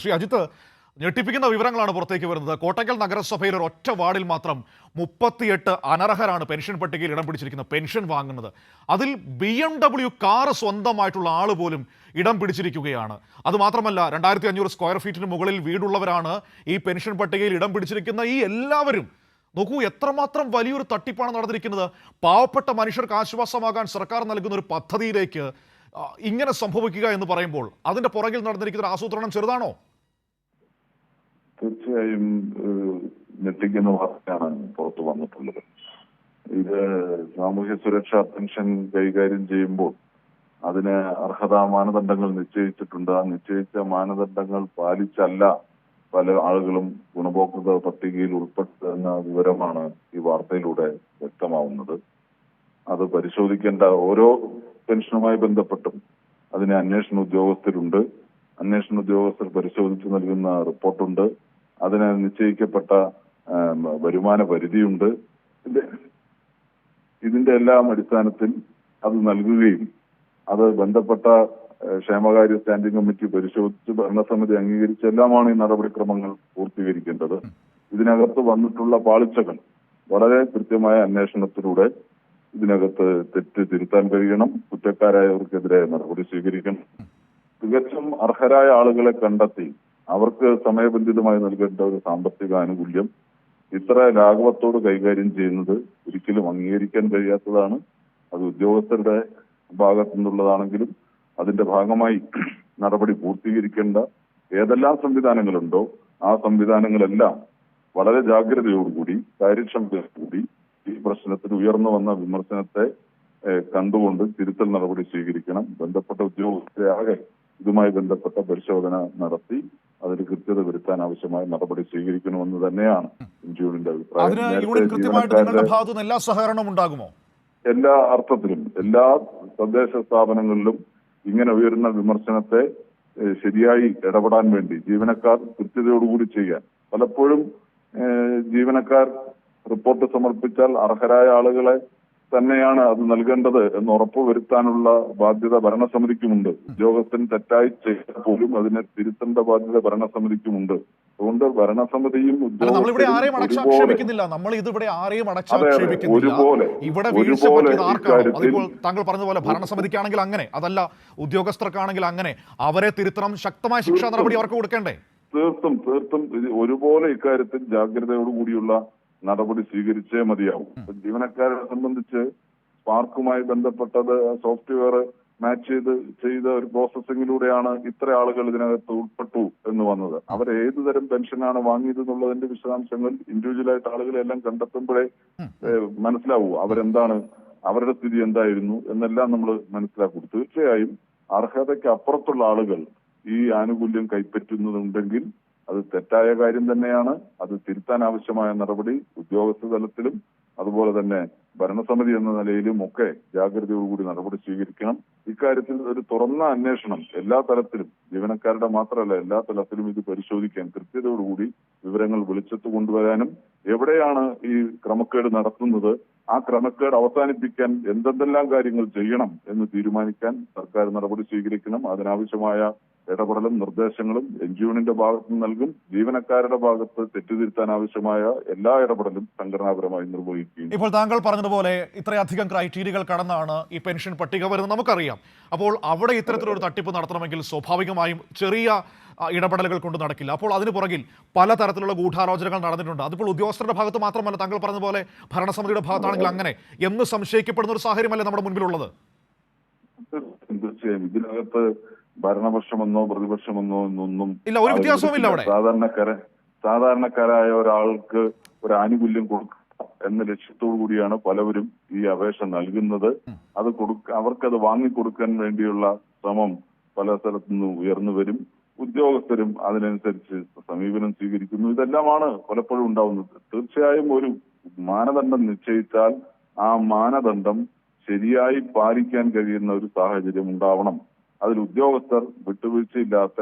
ശ്രീ അജിത്ത്, ഞെട്ടിപ്പിക്കുന്ന വിവരങ്ങളാണ് പുറത്തേക്ക് വരുന്നത്. കോട്ടയ്ക്കൽ നഗരസഭയിൽ ഒരു ഒറ്റ വാർഡിൽ മാത്രം 38 അനർഹരാണ് പെൻഷൻ പട്ടികയിൽ ഇടം പിടിച്ചിരിക്കുന്നത്, പെൻഷൻ വാങ്ങുന്നത്. അതിൽ BMW കാർ സ്വന്തമായിട്ടുള്ള ആൾ പോലും ഇടം പിടിച്ചിരിക്കുകയാണ്. അതുമാത്രമല്ല, 2500 സ്ക്വയർ ഫീറ്റിന് മുകളിൽ വീടുള്ളവരാണ് ഈ പെൻഷൻ പട്ടികയിൽ ഇടം പിടിച്ചിരിക്കുന്ന ഈ എല്ലാവരും. നോക്കൂ, എത്രമാത്രം വലിയൊരു തട്ടിപ്പാണ് നടന്നിരിക്കുന്നത്. പാവപ്പെട്ട മനുഷ്യർക്ക് ആശ്വാസമാകാൻ സർക്കാർ നൽകുന്ന ഒരു പദ്ധതിയിലേക്ക് ഇങ്ങനെ സംഭവിക്കുക എന്ന് പറയുമ്പോൾ അതിന്റെ പുറകിൽ നടന്നിരിക്കുന്ന ഒരു ആസൂത്രണം ചെറുതാണോ? തീർച്ചയായും ഞെട്ടിക്കുന്ന വാർത്തയാണ് പുറത്തു വന്നിട്ടുള്ളത്. ഇത് സാമൂഹ്യ സുരക്ഷാ പെൻഷൻ കൈകാര്യം ചെയ്യുമ്പോൾ അതിന് അർഹതാ മാനദണ്ഡങ്ങൾ നിശ്ചയിച്ചിട്ടുണ്ട്. ആ നിശ്ചയിച്ച മാനദണ്ഡങ്ങൾ പാലിച്ചല്ല പല ആളുകളും ഗുണഭോക്തൃ പട്ടികയിൽ ഉൾപ്പെട്ടെന്ന വിവരമാണ് ഈ വാർത്തയിലൂടെ വ്യക്തമാവുന്നത്. അത് പരിശോധിക്കേണ്ട ഓരോ പെൻഷനുമായി ബന്ധപ്പെട്ടും അതിന് അന്വേഷണ ഉദ്യോഗസ്ഥരുണ്ട്. അന്വേഷണ ഉദ്യോഗസ്ഥർ പരിശോധിച്ച് നൽകുന്ന റിപ്പോർട്ടുണ്ട്. അതിന് നിശ്ചയിക്കപ്പെട്ട വരുമാന പരിധിയുണ്ട്. ഇതിന്റെ എല്ലാം അടിസ്ഥാനത്തിൽ അത് നൽകുകയും അത് ബന്ധപ്പെട്ട ക്ഷേമകാര്യ സ്റ്റാൻഡിംഗ് കമ്മിറ്റി പരിശോധിച്ച് ഭരണസമിതി അംഗീകരിച്ച് എല്ലാമാണ് ഈ നടപടിക്രമങ്ങൾ പൂർത്തീകരിക്കേണ്ടത്. ഇതിനകത്ത് വന്നിട്ടുള്ള പാളിച്ചകൾ വളരെ കൃത്യമായ അന്വേഷണത്തിലൂടെ ഇതിനകത്ത് തെറ്റ് തിരുത്താൻ കഴിയണം. കുറ്റക്കാരായവർക്കെതിരെ നടപടി സ്വീകരിക്കണം. തികച്ചും അർഹരായ ആളുകളെ കണ്ടെത്തി അവർക്ക് സമയബന്ധിതമായി നൽകേണ്ട ഒരു സാമ്പത്തിക ആനുകൂല്യം ഇത്ര ലാഘവത്തോട് കൈകാര്യം ചെയ്യുന്നത് ഒരിക്കലും അംഗീകരിക്കാൻ കഴിയാത്തതാണ്. അത് ഉദ്യോഗസ്ഥരുടെ ഭാഗത്തു നിന്നുള്ളതാണെങ്കിലും അതിന്റെ ഭാഗമായി നടപടി പൂർത്തീകരിക്കേണ്ട ഏതെല്ലാം സംവിധാനങ്ങളുണ്ടോ ആ സംവിധാനങ്ങളെല്ലാം വളരെ ജാഗ്രതയോടുകൂടി കാര്യക്ഷമതയോടുകൂടി ഈ പ്രശ്നത്തിൽ ഉയർന്നു വന്ന വിമർശനത്തെ കണ്ടുകൊണ്ട് തിരുത്തൽ നടപടി സ്വീകരിക്കണം. ബന്ധപ്പെട്ട ഉദ്യോഗസ്ഥരെ ആകെ ഇതുമായി ബന്ധപ്പെട്ട പരിശോധന നടത്തി അതിന് കൃത്യത വരുത്താൻ ആവശ്യമായ നടപടി സ്വീകരിക്കണമെന്ന് തന്നെയാണ് എൻജിഒയുടെ അഭിപ്രായം. എല്ലാ അർത്ഥത്തിലും എല്ലാ തദ്ദേശ സ്ഥാപനങ്ങളിലും ഇങ്ങനെ ഉയരുന്ന വിമർശനത്തെ ശരിയായി ഇടപെടാൻ വേണ്ടി ജീവനക്കാർ കൃത്യതയോടുകൂടി ചെയ്യാൻ, പലപ്പോഴും ജീവനക്കാർ റിപ്പോർട്ട് സമർപ്പിച്ചാൽ അർഹരായ ആളുകളെ തന്നെയാണ് അത് നൽകേണ്ടത് എന്ന് ഉറപ്പുവരുത്താനുള്ള ബാധ്യത ഭരണസമിതിക്കുമുണ്ട്. ഉദ്യോഗസ്ഥൻ തെറ്റായി ചെയ്താൽ പോലും അതിനെ തിരുത്തേണ്ട ബാധ്യത ഭരണസമിതിക്കുമുണ്ട്. അതുകൊണ്ട് ഭരണസമിതിയും ഒരുപോലെ താങ്കൾ പറഞ്ഞതുപോലെ ഭരണസമിതിക്കാണെങ്കിൽ അങ്ങനെ, അതല്ല ഉദ്യോഗസ്ഥർക്കാണെങ്കിൽ അങ്ങനെ, അവരെ തിരുത്തണം. ശക്തമായ ശിക്ഷാ നടപടി അവർക്ക് കൊടുക്കേണ്ടേ? തീർത്തും ഒരുപോലെ ഇക്കാര്യത്തിൽ ജാഗ്രതയോടുകൂടിയുള്ള നടപടി സ്വീകരിച്ചേ മതിയാവും. ജീവനക്കാരെ സംബന്ധിച്ച് സ്പാർക്കുമായി ബന്ധപ്പെട്ടത് സോഫ്റ്റ്വെയർ മാച്ച് ചെയ്ത ഒരു പ്രോസസ്സിംഗിലൂടെയാണ് ഇത്ര ആളുകൾ ഇതിനകത്ത് ഉൾപ്പെട്ടു എന്ന് വന്നത്. അവർ ഏതു തരം പെൻഷനാണ് വാങ്ങിയത് എന്നുള്ളതിന്റെ വിശദാംശങ്ങൾ ഇൻഡിവിജ്വലായിട്ട് ആളുകളെല്ലാം കണ്ടെത്തുമ്പോഴേ മനസ്സിലാവൂ അവരെന്താണ്, അവരുടെ സ്ഥിതി എന്തായിരുന്നു എന്നെല്ലാം നമ്മൾ മനസ്സിലാക്കും. തീർച്ചയായും അർഹതയ്ക്ക് അപ്പുറത്തുള്ള ആളുകൾ ഈ ആനുകൂല്യം കൈപ്പറ്റുന്നുണ്ടെങ്കിൽ അത് തെറ്റായ കാര്യം തന്നെയാണ്. അത് തിരുത്താൻ ആവശ്യമായ നടപടി ഉദ്യോഗസ്ഥ തലത്തിലും അതുപോലെ തന്നെ ഭരണസമിതി എന്ന നിലയിലും ഒക്കെ ജാഗ്രതയോടുകൂടി നടപടി സ്വീകരിക്കണം. ഇക്കാര്യത്തിൽ ഒരു തുറന്ന അന്വേഷണം എല്ലാ തലത്തിലും, ജീവനക്കാരുടെ മാത്രമല്ല എല്ലാ തലത്തിലും ഇത് പരിശോധിക്കാൻ കൃത്യതയോടുകൂടി വിവരങ്ങൾ വെളിച്ചത്ത് കൊണ്ടുവരാനും എവിടെയാണ് ഈ ക്രമക്കേട് നടത്തുന്നത് ആ ക്രമക്കേട് അവസാനിപ്പിക്കാൻ എന്തെല്ലാം കാര്യങ്ങൾ ചെയ്യണം എന്ന് തീരുമാനിക്കാൻ സർക്കാർ നടപടി സ്വീകരിക്കണം. അതിനാവശ്യമായ ഇടപെടലും നിർദ്ദേശങ്ങളും എൻജിഒയുടെ ഭാഗത്ത് നൽകും. ജീവനക്കാരുടെ ഭാഗത്ത് തെറ്റുതിരുത്താൻ ആവശ്യമായ എല്ലാ ഇടപെടലും സംഘടനാപരമായി നിർവഹിക്കും. ഇപ്പോൾ താങ്കൾ പറഞ്ഞതുപോലെ ഇത്രയധികം ക്രൈറ്റീരിയകൾ കടന്നാണ് ഈ പെൻഷൻ പട്ടിക വരുന്നത്, നമുക്കറിയാം. അപ്പോൾ അവിടെ ഇത്തരത്തിലൊരു തട്ടിപ്പ് നടത്തണമെങ്കിൽ സ്വാഭാവികമായും ചെറിയ ഇടപെടലുകൾ കൊണ്ട് നടക്കില്ല. അപ്പോൾ അതിന് പുറകിൽ പലതരത്തിലുള്ള ഗൂഢാലോചനകൾ നടന്നിട്ടുണ്ട്. അതിപ്പോൾ ഉദ്യോഗസ്ഥരുടെ ഭാഗത്ത് മാത്രമല്ല, താങ്കൾ പറഞ്ഞതുപോലെ ഭരണസമിതിയുടെ ഭാഗത്താണെങ്കിൽ അങ്ങനെ എന്ന് സംശയിക്കപ്പെടുന്ന ഒരു സാഹചര്യമല്ലേ നമ്മുടെ മുൻപിലുള്ളത്? തീർച്ചയായും ഇതിനകത്ത് ഭരണപക്ഷമെന്നോ പ്രതിപക്ഷമെന്നോ എന്നൊന്നും ഇല്ല, ഒരു വ്യത്യാസവും ഇല്ല. അവിടെ സാധാരണക്കാരായ ഒരാൾക്ക് ഒരു ആനുകൂല്യം കൊടുക്കുക എന്ന ലക്ഷ്യത്തോടു കൂടിയാണ് പലവരും ഈ അപേക്ഷ നൽകുന്നത്. അവർക്കത് വാങ്ങിക്കൊടുക്കാൻ വേണ്ടിയുള്ള ശ്രമം പല സ്ഥലത്തുനിന്നും ഉയർന്നു വരും. ഉദ്യോഗസ്ഥരും അതിനനുസരിച്ച് സമീപനം സ്വീകരിക്കുന്നു. ഇതെല്ലാമാണ് പലപ്പോഴും ഉണ്ടാവുന്നത്. തീർച്ചയായും ഒരു മാനദണ്ഡം നിശ്ചയിച്ചാൽ ആ മാനദണ്ഡം ശരിയായി പാലിക്കാൻ കഴിയുന്ന ഒരു സാഹചര്യം ഉണ്ടാവണം. അതിൽ ഉദ്യോഗസ്ഥർ വിട്ടുവീഴ്ചയില്ലാത്ത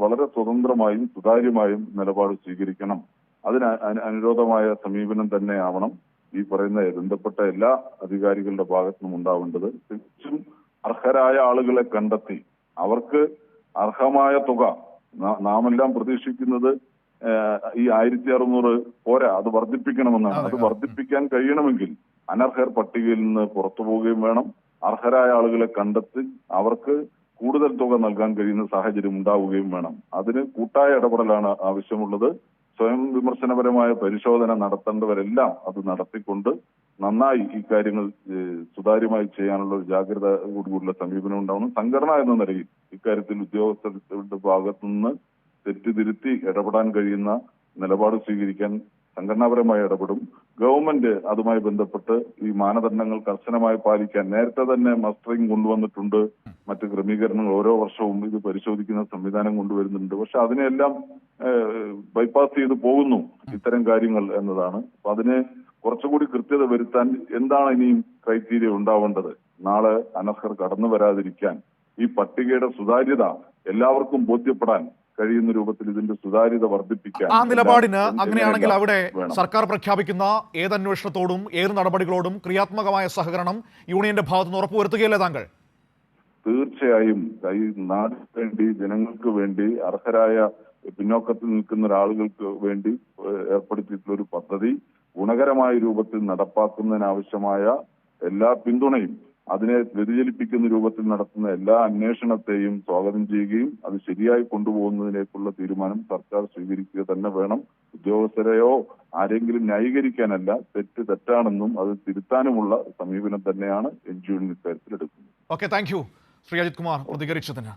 വളരെ സ്വതന്ത്രമായും സുതാര്യമായും നിലപാട് സ്വീകരിക്കണം. അതിന് അനുരോധമായ സമീപനം തന്നെ ആവണം ഈ പറയുന്ന ബന്ധപ്പെട്ട എല്ലാ അധികാരികളുടെ ഭാഗത്തുനിന്നും ഉണ്ടാവേണ്ടത്. തികച്ചും അർഹരായ ആളുകളെ കണ്ടെത്തി അവർക്ക് അർഹമായ തുക നാമെല്ലാം പ്രതീക്ഷിക്കുന്നത് ഈ 1600 പോരാ, അത് വർദ്ധിപ്പിക്കണമെന്നാണ്. അത് വർദ്ധിപ്പിക്കാൻ കഴിയണമെങ്കിൽ അനർഹർ പട്ടികയിൽ നിന്ന് പുറത്തു പോവുകയും വേണം. അർഹരായ ആളുകളെ കണ്ടെത്തി അവർക്ക് കൂടുതൽ തുക നൽകാൻ കഴിയുന്ന സാഹചര്യം ഉണ്ടാവുകയും വേണം. അതിന് കൂട്ടായ ഇടപെടലാണ് ആവശ്യമുള്ളത്. സ്വയം വിമർശനപരമായ പരിശോധന നടത്തേണ്ടവരെല്ലാം അത് നടത്തിക്കൊണ്ട് നന്നായി ഈ കാര്യങ്ങൾ സുതാര്യമായി ചെയ്യാനുള്ള ഒരു ജാഗ്രത കൂടിയുള്ള സമീപനം ഉണ്ടാവണം. സംഘടന എന്ന നിലയിൽ ഇക്കാര്യത്തിൽ ഉദ്യോഗസ്ഥരുടെ ഭാഗത്തു നിന്ന് തെറ്റിതിരുത്തി ഇടപെടാൻ കഴിയുന്ന നിലപാട് സ്വീകരിക്കാൻ സംഘടനാപരമായി ഇടപെടും. ഗവൺമെന്റ് അതുമായി ബന്ധപ്പെട്ട് ഈ മാനദണ്ഡങ്ങൾ കർശനമായി പാലിക്കാൻ നേരത്തെ തന്നെ മസ്റ്ററിംഗ് കൊണ്ടുവന്നിട്ടുണ്ട്. മറ്റ് ക്രമീകരണങ്ങൾ ഓരോ വർഷവും ഇത് പരിശോധിക്കുന്ന സംവിധാനം കൊണ്ടുവരുന്നുണ്ട്. പക്ഷെ അതിനെല്ലാം ബൈപ്പാസ് ചെയ്ത് പോകുന്നു ഇത്തരം കാര്യങ്ങൾ എന്നതാണ്. അപ്പൊ അതിന് കുറച്ചുകൂടി കൃത്യത വരുത്താൻ എന്താണ് ഇനിയും ക്രൈറ്റീരിയ ഉണ്ടാവേണ്ടത്? നാളെ അനർഹർ കടന്നു വരാതിരിക്കാൻ ഈ പട്ടികയുടെ സുതാര്യത എല്ലാവർക്കും ബോധ്യപ്പെടാൻ കഴിയുന്ന രൂപത്തിൽ ഇതിന്റെ സുതാര്യത വർദ്ധിപ്പിക്കാൻ ആ നിലപാടിന് അങ്ങനെയാണെങ്കിൽ അവിടെ സർക്കാർ പ്രഖ്യാപിക്കുന്ന ഏത് അന്വേഷണത്തോടും ഏത് നടപടികളോടും ക്രിയാത്മകമായ സഹകരണം യൂണിയന്റെ ഭാഗത്തുനിന്ന് ഉറപ്പുവരുത്തുകയല്ലേ താങ്കൾ? തീർച്ചയായും ഈ നാടിന് വേണ്ടി, ജനങ്ങൾക്ക് വേണ്ടി, അർഹരായ പിന്നോക്കത്തിൽ നിൽക്കുന്ന ഒരാളുകൾക്ക് വേണ്ടി ഏർപ്പെടുത്തിയിട്ടുള്ള ഒരു പദ്ധതി ഗുണകരമായ രൂപത്തിൽ നടപ്പാക്കുന്നതിനാവശ്യമായ എല്ലാ പിന്തുണയും, അതിനെ വ്യതിചലിപ്പിക്കുന്ന രൂപത്തിൽ നടത്തുന്ന എല്ലാ അന്വേഷണത്തെയും സ്വാഗതം ചെയ്യുകയും അത് ശരിയായി കൊണ്ടുപോകുന്നതിലേക്കുള്ള തീരുമാനം സർക്കാർ സ്വീകരിക്കുക തന്നെ വേണം. ഉദ്യോഗസ്ഥരെയോ ആരെങ്കിലും ന്യായീകരിക്കാനല്ല, തെറ്റ് തെറ്റാണെന്നും അത് തിരുത്താനുമുള്ള സമീപനം തന്നെയാണ് NGO ഇക്കാര്യത്തിൽ എടുക്കുന്നത്. Okay, thank you Shri Ajith Kumar പ്രതികരിച്ചതിന്.